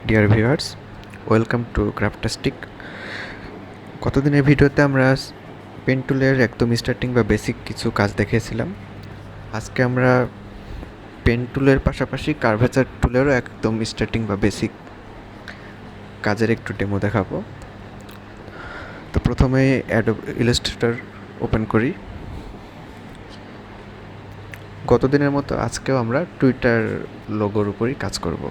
Deer viewers, welcome to Craftastic. গতদিনের ভিডিওতে আমরা পেন টুলের একদম স্টার্টিং বা বেসিক কিছু কাজ দেখিয়েছিলাম। আজকে আমরা পেন টুলের পাশাপাশি কার্ভেচার টুলেরও একদম স্টার্টিং বা বেসিক কাজের একটু ডেমো দেখাবো। তো প্রথমে অ্যাডোব ইলাস্ট্রেটর ওপেন করি। গতদিনের মতো আজকেও আমরা টুইটার লোগোর উপরই কাজ করব।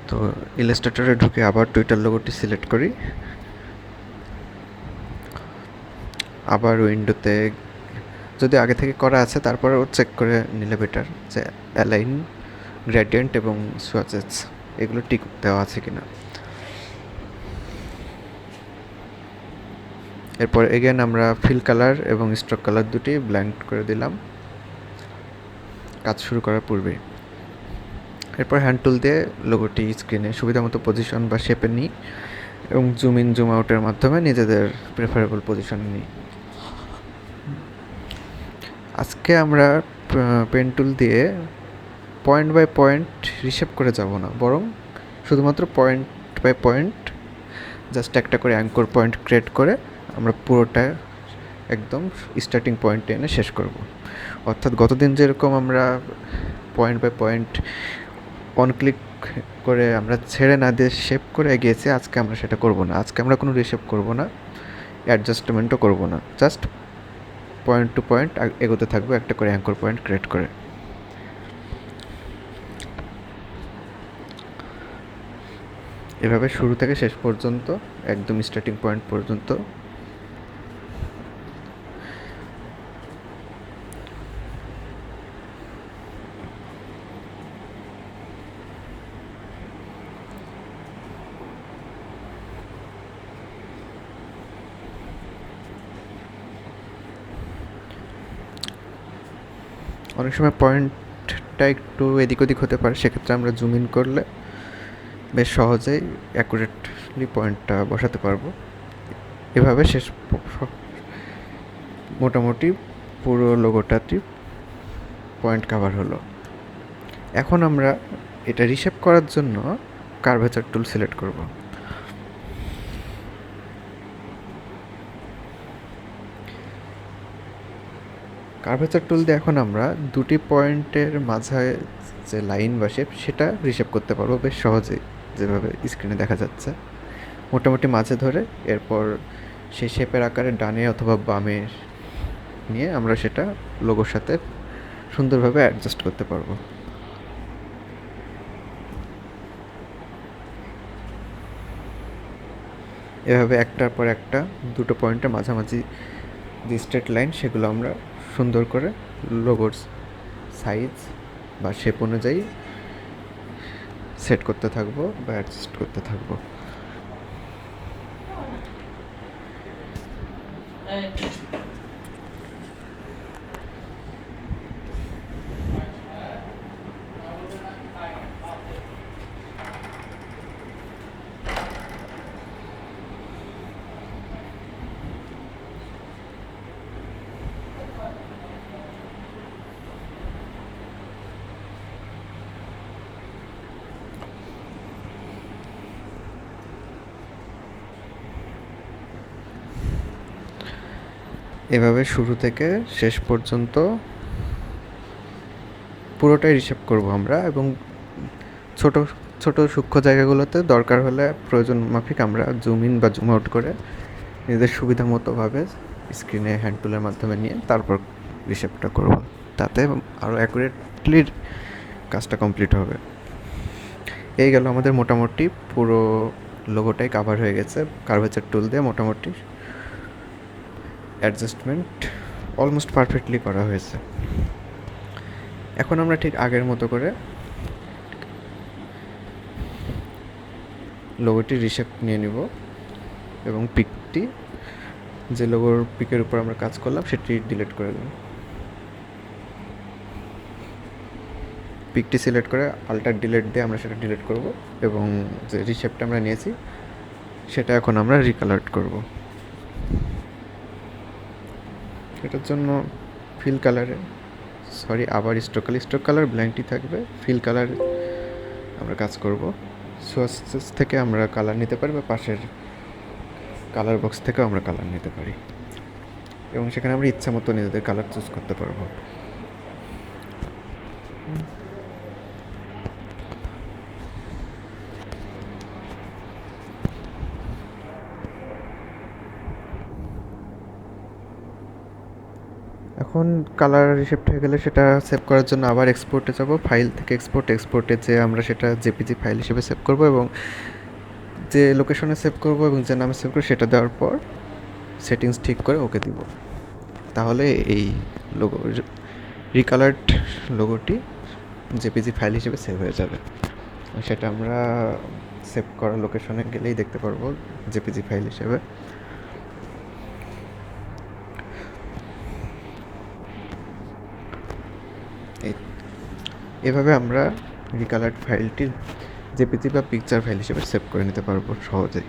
তো ইলাস্ট্রেটরে ঢুকে আবার টুইটার লোগোটি সিলেক্ট করি। আবার উইন্ডোতে যদি আগে থেকে করা আছে তারপরেও চেক করে নিলে বেটার যে অ্যালাইন, গ্রেডিয়েন্ট এবং সোয়াচেস এগুলো টিক দেওয়া আছে কিনা। এরপর এগেন আমরা ফিল কালার এবং স্ট্রোক কালার দুটি ব্ল্যাঙ্ক করে দিলাম কাজ শুরু করার পূর্বে। এরপর হ্যান্ড টুল দিয়ে লোগোটি স্ক্রিনে সুবিধা মতো পজিশন বা শেপে নিই এবং জুম ইন জুম আউটের মাধ্যমে নিজেদের প্রেফারেবল পজিশনে নিই। আজকে আমরা পেন টুল দিয়ে পয়েন্ট বাই পয়েন্ট রিশেপ করে যাব না, বরং শুধুমাত্র পয়েন্ট বাই পয়েন্ট জাস্ট একটা করে অ্যাঙ্কর পয়েন্ট ক্রিয়েট করে আমরা পুরোটা একদম স্টার্টিং পয়েন্টে এনে শেষ করব। অর্থাৎ গতদিন যেরকম আমরা point by point on click করে আমরা ছেড়ে না দিয়ে শেপ করে এগিয়েছি, আজকে আমরা সেটা করব না। আজকে আমরা কোনো রিশেপ করব না, অ্যাডজাস্টমেন্টও করব না, জাস্ট পয়েন্ট টু পয়েন্ট এগোতে থাকবো একটা করে অ্যাঙ্কর পয়েন্ট ক্রিয়েট করে। এভাবে শুরু থেকে শেষ পর্যন্ত একদম স্টার্টিং পয়েন্ট পর্যন্ত অনেক সময় পয়েন্টটা একটু এদিক ওদিক হতে পারে, সেক্ষেত্রে আমরা জুম ইন করলে বেশ সহজেই অ্যাকুরেটলি পয়েন্টটা বসাতে পারবো। এভাবে শেষ মোটামুটি পুরো লোগোটাটি পয়েন্ট কাভার হলো। এখন আমরা এটা রিশেপ করার জন্য কার্ভেচার টুল সিলেক্ট করব। কার্ভেচার টুল দিয়ে এখন আমরা দুটি পয়েন্টের মাঝে যে লাইন বা শেপ সেটা রিশেপ করতে পারবো বেশ সহজেই, যেভাবে স্ক্রিনে দেখা যাচ্ছে। মোটামুটি মাঝে ধরে এরপর সেই শেপের আকারে ডানে অথবা বামে নিয়ে আমরা সেটা লোগোর সাথে সুন্দরভাবে অ্যাডজাস্ট করতে পারবো। এভাবে একটার পর একটা দুটো পয়েন্টের মাঝামাঝি যে স্ট্রেট লাইন সেগুলো আমরা সুন্দর করে লোগোর সাইজ বা শেপ অনুযায়ী সেট করতে থাকবো বা অ্যাডজাস্ট করতে থাকবো। এভাবে শুরু থেকে শেষ পর্যন্ত পুরোটাই রিশেপ করব আমরা, এবং ছোট ছোট সূক্ষ্ম জায়গাগুলোতে দরকার হলে প্রয়োজন মাফিক আমরা জুম ইন বা জুম আউট করে নিজেদের সুবিধা মতোভাবে স্ক্রিনে হ্যান্ড টুলের মাধ্যমে নিয়ে তারপর রিশেপটা করব, তাতে আরও অ্যাকুরেটলি কাজটা কমপ্লিট হবে। এই গেল আমাদের মোটামুটি পুরো লোগোটাই কাভার হয়ে গেছে। কার্ভেচার টুল দিয়ে মোটামুটি অ্যাডজাস্টমেন্ট অলমোস্ট পারফেক্টলি করা হয়েছে। এখন আমরা ঠিক আগের মতো করে লোগোটি রিশেপ নিয়ে নিব এবং পিকটি, যে লোগোর পিকের উপর আমরা কাজ করলাম সেটি ডিলিট করে দেব। পিকটি সিলেক্ট করে আল্টার ডিলিট দিয়ে আমরা সেটা ডিলিট করব এবং যে রিশেপটা আমরা নিয়েছি সেটা এখন আমরা রিকালার করব। এটার জন্য ফিল কালারে আবার স্ট্রোক কালার ব্ল্যাঙ্কটি থাকবে, ফিল কালার আমরা কাজ করব। সোর্সেস থেকে আমরা কালার নিতে পারি বা পাশের কালার বক্স থেকেও আমরা কালার নিতে পারি, এবং সেখানে আমরা ইচ্ছা মতো নিজেদের কালার চুজ করতে পারবো। এখন কালার রিসেপ্ট হয়ে গেলে সেটা সেভ করার জন্য আবার এক্সপোর্টে যাব, ফাইল থেকে এক্সপোর্টে যে আমরা সেটা জেপিজি ফাইল হিসেবে সেভ করব, এবং যে লোকেশনে সেভ করব এবং যে নামে সেভ করব সেটা দেওয়ার পর সেটিংস ঠিক করে ওকে দিব। তাহলে এই লোগো রিকালার্ড লোগোটি জেপিজি ফাইল হিসেবে সেভ হয়ে যাবে। সেটা আমরা সেভ করা লোকেশনে গেলেই দেখতে পারবো জেপিজি ফাইল হিসেবে। এভাবে আমরা রিকালার্ড ফাইলটি জেপিজি বা পিকচার ফাইল হিসেবে সেভ করে নিতে পারবো সহজেই।